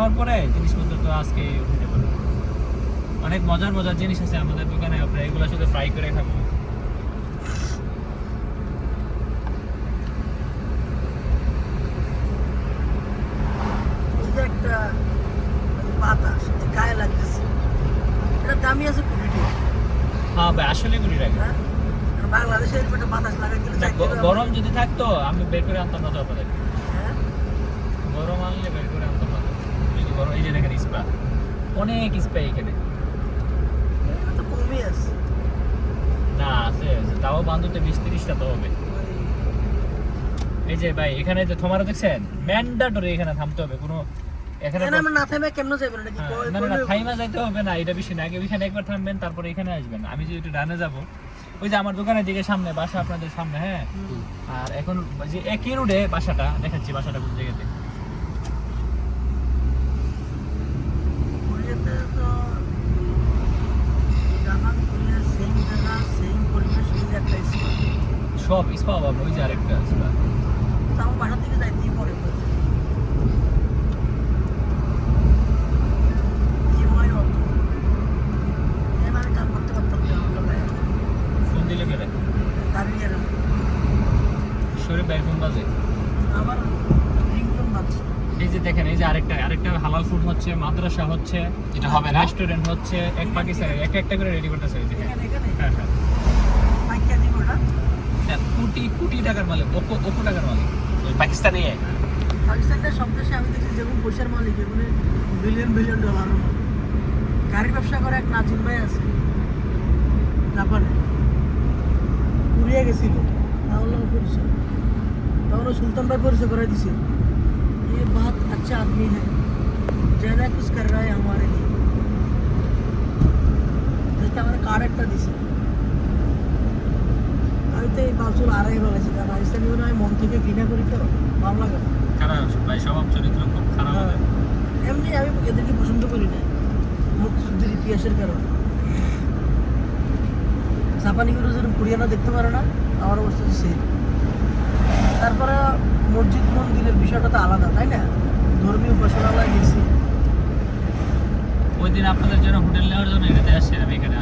নেওয়ার পরে জিনিসপত্র তো আজকে উঠে পড়ে। অনেক মজার মজার জিনিস আছে আমাদের দোকানে, আপনারা এগুলো শুধু ফ্রাই করে খাবো। এই যে একটা বাতাস গায়ে লাগতেছে, এটা দামি আছে 20 টাকা। হ্যাঁ ভাই আসলে গুলি রাখি। হ্যাঁ, বাংলাদেশে এরকম একটা বাতাস লাগাই দিলে গরম যদি থাকতো আমি বের করে আনতাম না তো আপনাদের। হ্যাঁ, গরম আনলে বের করে আনতাম না। যদি গরম, এই যে দেখেন স্পা, অনেক স্পা এখানে। এটা তো কমই আছে। না আছে, তাও বান্ধবতে 20-30টা তো হবে। এই যে ভাই এখানে যে থমারো দেখছেন, ম্যান্ডাটরি এখানে থামতে হবে। কোনো এখানে এখানে আমরা না থেমে কেমনে যাবেন নাকি? না না থাইমা যাইতে হবে না, এটা বেশি না। আগে ওইখানে একবার থামবেন, তারপরে এখানে আসবেন। আমি যদি একটু ডানে যাব, ওই যে আমার দোকানের দিকে সামনে বাসা, আপনাদের সামনে। হ্যাঁ, আর এখন যে একই রোডে বাসাটা দেখাচ্ছি, বাসাটা কোন জায়গাতে। কোরিয়াতে তো জাপান কোরিয়া সেম জায়গা সেম পরিবেশ, এই যে একটা স্পট। সব স্পা পাবো, ওই যে আরেকটা স্পা। তাও বাসা থেকে যাইতেই পড়ে। ফোন দিলে কেটে শরীর ভাই ফোন বাজে। আবার রিংটোন বাজছে। এই যে দেখেন, এই যে আরেকটা হালাল ফুড হচ্ছে, মাদ্রাসা হচ্ছে, এটা হবে না? রেস্টুরেন্ট হচ্ছে। এক পাকিস্তানের একটা করে রেডি করতেছে। এই যে এখানে এখানে হ্যাঁ হ্যাঁ, পাইকা দিব ওটা। এটা কোটি টাকার মালিক, অপু টাকার মালিক। ওই পাকিস্তানি পাকিস্তানের সব দেশে আমি দেখছি যেমন পয়সার মালিক, এগুলো বিলিয়ন ডলার গাড়ির ব্যবসা করে এক নাজিম ভাই আছে জাপানে, কুড়িয়ে গেছিল, তাহলে পরিচয়, তখন সুলতান ভাই পরিচয় করে দিছে। ये बहुत अच्छा आदमी है, ज़्यादा कुछ कर रहा है हमारे लिए। যেটা আমার কার্ড একটা দিছে, আমি তো এই বালচুল আড়াই বলেছি, কারণ পাকিস্তানি আমি মন থেকে ঘৃণা করি, তো ভালো লাগে না। খারাপ ভাই, স্বভাব চরিত্র খুব খারাপ হবে। এমনি আমি এদেরকে পছন্দ করি না মুক্তিযুদ্ধের ইতিহাসের কারণে। জাপানিগুলো যেরকম কোরিয়ানা দেখতে পারে না, আমার অবস্থা সেই। তারপরে মসজিদ মন্দিরের বিষয়টা তো আলাদা, তাই না? ধর্মীয় উপাসনালয় গেছি। ওই দিন আপনাদের জন্য হোটেল নেওয়ার জন্য এটাতে আসছি আমি, এখানে